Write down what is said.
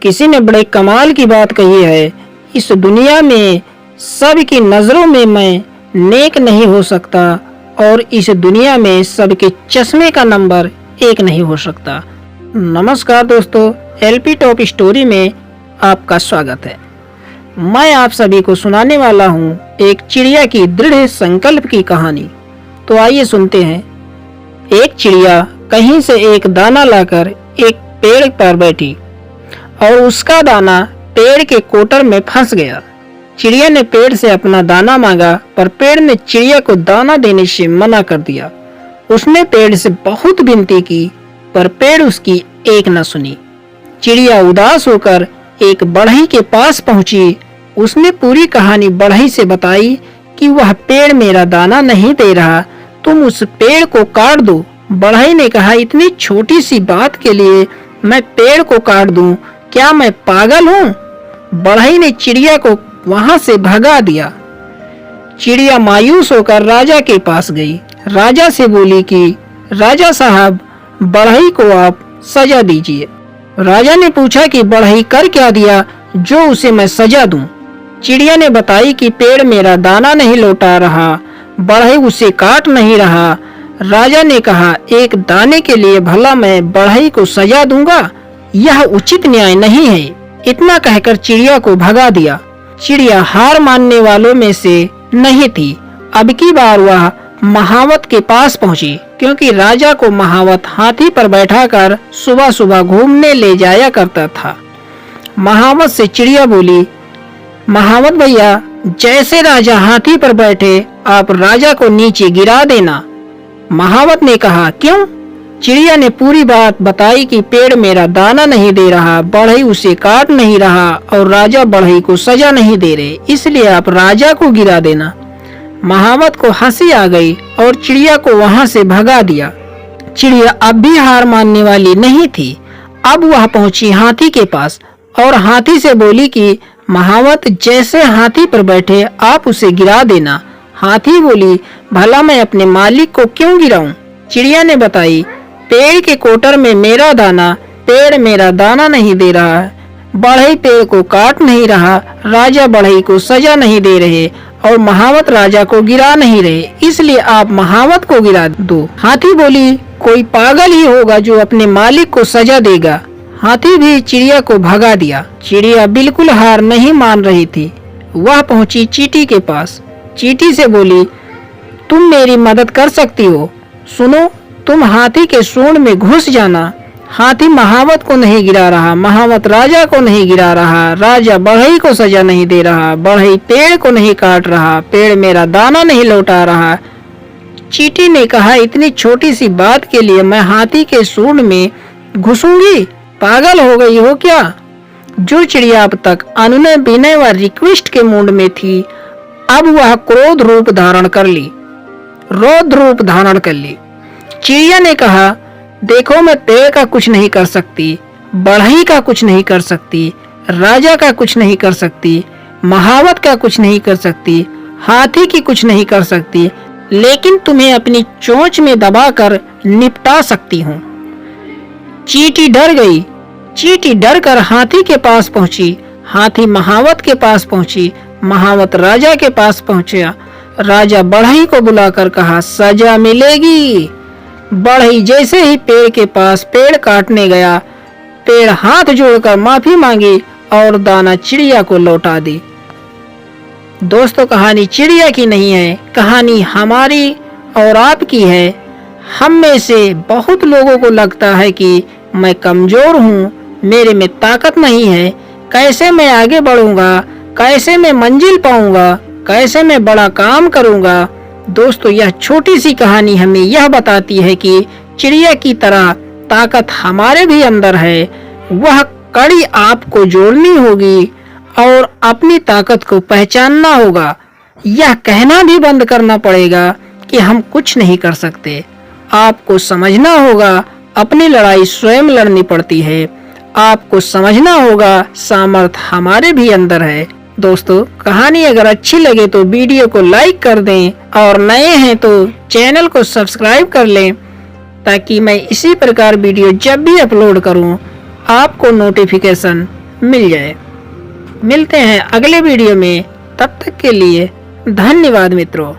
किसी ने बड़े कमाल की बात कही है, इस दुनिया में सबकी नजरों में मैं नेक नहीं हो सकता और इस दुनिया में सबके चश्मे का नंबर 1 नहीं हो सकता। नमस्कार दोस्तों, एलपी टॉप स्टोरी में आपका स्वागत है। मैं आप सभी को सुनाने वाला हूँ एक चिड़िया की दृढ़ संकल्प की कहानी। तो आइए सुनते हैं। एक चिड़िया कहीं से एक दाना लाकर एक पेड़ पर बैठी और उसका दाना पेड़ के कोटर में फंस गया। चिड़िया ने पेड़ से अपना दाना मांगा, पर पेड़ ने चिड़िया को दाना देने से मना कर दिया। उसने पेड़ से बहुत विनती की, पर पेड़ उसकी एक न सुनी। चिड़िया उदास होकर एक बढ़ई के पास पहुंची। उसने पूरी कहानी बढ़ई से बताई कि वह पेड़ मेरा दाना नहीं दे रहा, तुम उस पेड़ को काट दो। बढ़ई ने कहा, इतनी छोटी सी बात के लिए मैं पेड़ को काट दूं? क्या मैं पागल हूँ? बढ़ई ने चिड़िया को वहां से भगा दिया। चिड़िया मायूस होकर राजा के पास गई। राजा से बोली कि राजा साहब, बढ़ई को आप सजा दीजिए। राजा ने पूछा कि बढ़ई कर क्या दिया जो उसे मैं सजा दूं? चिड़िया ने बताई कि पेड़ मेरा दाना नहीं लौटा रहा, बढ़ई उसे काट नहीं रहा। राजा ने कहा, एक दाने के लिए भला मैं बढ़ई को सजा दूंगा? यह उचित न्याय नहीं है। इतना कहकर चिड़िया को भगा दिया। चिड़िया हार मानने वालों में से नहीं थी। अब की बार वह महावत के पास पहुंची, क्योंकि राजा को महावत हाथी पर बैठाकर सुबह सुबह घूमने ले जाया करता था। महावत से चिड़िया बोली, महावत भैया, जैसे राजा हाथी पर बैठे आप राजा को नीचे गिरा देना। महावत ने कहा, क्यों? चिड़िया ने पूरी बात बताई कि पेड़ मेरा दाना नहीं दे रहा, बढ़ई उसे काट नहीं रहा और राजा बढ़ई को सजा नहीं दे रहे, इसलिए आप राजा को गिरा देना। महावत को हंसी आ गई और चिड़िया को वहां से भगा दिया। चिड़िया अब भी हार मानने वाली नहीं थी। अब वह पहुंची हाथी के पास और हाथी से बोली कि महावत जैसे हाथी पर बैठे आप उसे गिरा देना। हाथी बोली, भला मैं अपने मालिक को क्यों गिराऊं? चिड़िया ने बताई, पेड़ के कोटर में मेरा दाना, पेड़ मेरा दाना नहीं दे रहा है, बढ़ई पेड़ को काट नहीं रहा, राजा बढ़ई को सजा नहीं दे रहे और महावत राजा को गिरा नहीं रहे, इसलिए आप महावत को गिरा दो। हाथी बोली, कोई पागल ही होगा जो अपने मालिक को सजा देगा। हाथी भी चिड़िया को भगा दिया। चिड़िया बिल्कुल हार नहीं मान रही थी। वह पहुंची चींटी के पास। चींटी से बोली, तुम मेरी मदद कर सकती हो। सुनो, तुम हाथी के सूंड में घुस जाना। हाथी महावत को नहीं गिरा रहा, महावत राजा को नहीं गिरा रहा, राजा बढ़ई को सजा नहीं दे रहा, बढ़ई पेड़ को नहीं काट रहा, पेड़ मेरा दाना नहीं लौटा रहा। चींटी ने कहा, इतनी छोटी सी बात के लिए मैं हाथी के सूंड में घुसूंगी? पागल हो गई हो क्या? जो चिड़िया अब तक अनुनय विनय व रिक्वेस्ट के मूड में थी, अब वह क्रोध रूप धारण कर ली, रौद्र रूप धारण कर ली। चिड़िया ने कहा, देखो, मैं पेड़ का कुछ नहीं कर सकती, बढ़ई का कुछ नहीं कर सकती, राजा का कुछ नहीं कर सकती, महावत का कुछ नहीं कर सकती, हाथी की कुछ नहीं कर सकती, लेकिन तुम्हें अपनी चोंच में दबाकर निपटा सकती हूँ। चींटी डर गई। चींटी डर कर हाथी के पास पहुंची। हाथी महावत के पास पहुंची। महावत राजा के पास पहुंचा। राजा बढ़ई को बुलाकर कहा, सजा मिलेगी। बढ़ई जैसे ही पेड़ के पास पेड़ काटने गया, पेड़ हाथ जोड़कर माफी मांगी और दाना चिड़िया को लौटा दी। दोस्तों, कहानी चिड़िया की नहीं है, कहानी हमारी और आपकी है। हम में से बहुत लोगों को लगता है कि मैं कमजोर हूँ, मेरे में ताकत नहीं है, कैसे मैं आगे बढ़ूंगा, कैसे मैं मंजिल पाऊंगा, कैसे मैं बड़ा काम करूंगा। दोस्तों, यह छोटी सी कहानी हमें यह बताती है कि चिड़िया की तरह ताकत हमारे भी अंदर है। वह कड़ी आपको जोड़नी होगी और अपनी ताकत को पहचानना होगा। यह कहना भी बंद करना पड़ेगा कि हम कुछ नहीं कर सकते। आपको समझना होगा अपनी लड़ाई स्वयं लड़नी पड़ती है। आपको समझना होगा सामर्थ्य हमारे भी अंदर है। दोस्तों, कहानी अगर अच्छी लगे तो वीडियो को लाइक कर दें और नए हैं तो चैनल को सब्सक्राइब कर लें, ताकि मैं इसी प्रकार वीडियो जब भी अपलोड करूं आपको नोटिफिकेशन मिल जाए। मिलते हैं अगले वीडियो में, तब तक के लिए धन्यवाद मित्रों।